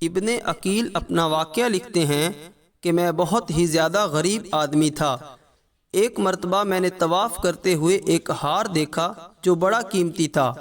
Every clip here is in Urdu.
ابن عقیل اپنا واقعہ لکھتے ہیں کہ میں بہت ہی زیادہ غریب آدمی تھا۔ ایک مرتبہ میں نے طواف کرتے ہوئے ایک ہار دیکھا جو بڑا قیمتی تھا۔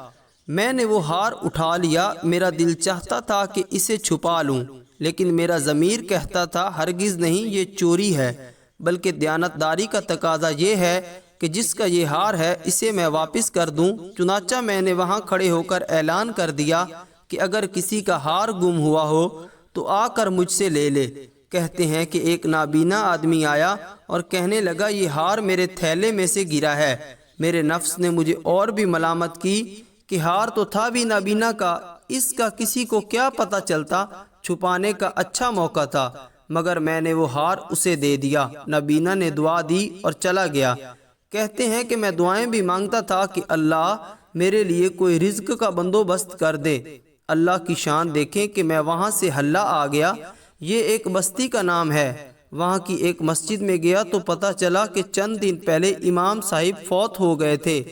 میں نے وہ ہار اٹھا لیا۔ میرا دل چاہتا تھا کہ اسے چھپا لوں، لیکن میرا ضمیر کہتا تھا ہرگز نہیں، یہ چوری ہے، بلکہ دیانتداری کا تقاضا یہ ہے کہ جس کا یہ ہار ہے اسے میں واپس کر دوں۔ چنانچہ میں نے وہاں کھڑے ہو کر اعلان کر دیا کہ اگر کسی کا ہار گم ہوا ہو تو آ کر مجھ سے لے لے۔ کہتے ہیں کہ ایک نابینا آدمی آیا اور کہنے لگا یہ ہار میرے تھیلے میں سے گرا ہے۔ میرے نفس نے مجھے اور بھی ملامت کی کہ ہار تو تھا بھی نابینا کا، اس کا کسی کو کیا پتہ چلتا، چھپانے کا اچھا موقع تھا، مگر میں نے وہ ہار اسے دے دیا۔ نابینا نے دعا دی اور چلا گیا۔ کہتے ہیں کہ میں دعائیں بھی مانگتا تھا کہ اللہ میرے لیے کوئی رزق کا بندوبست کر دے۔ اللہ کی شان دیکھیں کہ میں وہاں سے حلہ آ گیا۔ یہ ایک بستی کا نام ہے۔ وہاں کی ایک مسجد میں گیا تو پتہ چلا کہ چند دن پہلے امام صاحب فوت ہو گئے تھے۔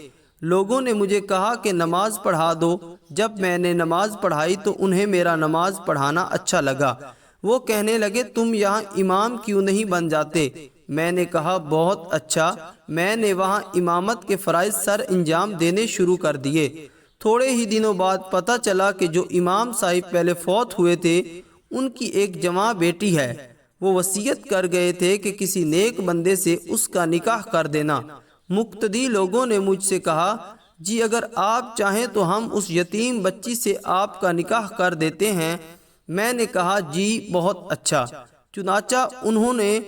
لوگوں نے مجھے کہا کہ نماز پڑھا دو۔ جب میں نے نماز پڑھائی تو انہیں میرا نماز پڑھانا اچھا لگا۔ وہ کہنے لگے تم یہاں امام کیوں نہیں بن جاتے؟ میں نے کہا بہت اچھا۔ میں نے وہاں امامت کے فرائض سر انجام دینے شروع کر دیے۔ تھوڑے ہی دنوں بعد پتہ چلا کہ جو امام صاحب پہلے فوت ہوئے تھے ان کی ایک جوان بیٹی ہے۔ وہ وصیت کر گئے تھے کہ کسی نیک بندے سے اس کا نکاح کر دینا۔ مقتدی لوگوں نے مجھ سے کہا جی اگر آپ چاہیں تو ہم اس یتیم بچی سے آپ کا نکاح کر دیتے ہیں۔ میں نے کہا جی بہت اچھا۔ چنانچہ انہوں نے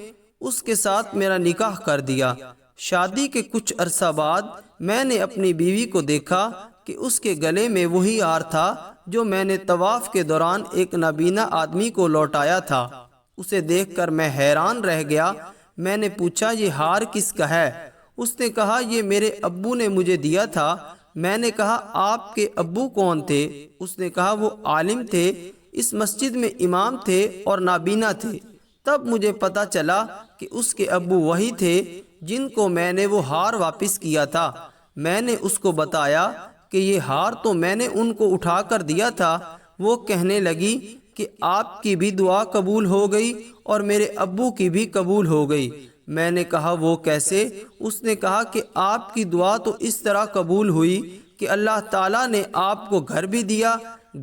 اس کے ساتھ میرا نکاح کر دیا۔ شادی کے کچھ عرصہ بعد میں نے اپنی بیوی کو دیکھا کہ اس کے گلے میں وہی ہار تھا جو میں نے طواف کے دوران ایک نابینا آدمی کو لوٹایا تھا۔ اسے دیکھ کر میں حیران رہ گیا۔ میں نے پوچھا یہ ہار کس کا ہے؟ اس نے کہا یہ میرے ابو نے مجھے دیا تھا۔ میں نے کہا آپ کے ابو کون تھے؟ اس نے کہا وہ عالم تھے، اس مسجد میں امام تھے اور نابینا تھے۔ تب مجھے پتا چلا کہ اس کے ابو وہی تھے جن کو میں نے وہ ہار واپس کیا تھا۔ میں نے اس کو بتایا کہ یہ ہار تو میں نے ان کو اٹھا کر دیا تھا۔ وہ کہنے لگی کہ آپ کی بھی دعا قبول ہو گئی اور میرے ابو کی بھی قبول ہو گئی۔ میں نے کہا وہ کیسے؟ اس نے کہا کہ آپ کی دعا تو اس طرح قبول ہوئی کہ اللہ تعالیٰ نے آپ کو گھر بھی دیا،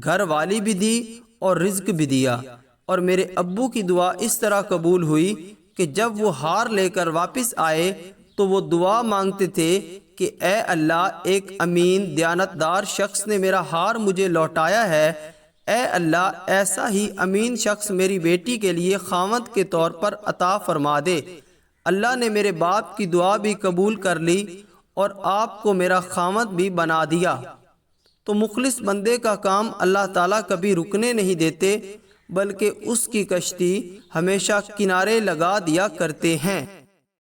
گھر والی بھی دی اور رزق بھی دیا، اور میرے ابو کی دعا اس طرح قبول ہوئی کہ جب وہ ہار لے کر واپس آئے تو وہ دعا مانگتے تھے کہ اے اللہ ایک امین دیانتدار شخص نے میرا ہار مجھے لوٹایا ہے، اے اللہ ایسا ہی امین شخص میری بیٹی کے لیے خاوند کے طور پر عطا فرما دے۔ اللہ نے میرے باپ کی دعا بھی قبول کر لی اور آپ کو میرا خاوند بھی بنا دیا۔ تو مخلص بندے کا کام اللہ تعالیٰ کبھی رکنے نہیں دیتے، بلکہ اس کی کشتی ہمیشہ کنارے لگا دیا کرتے ہیں۔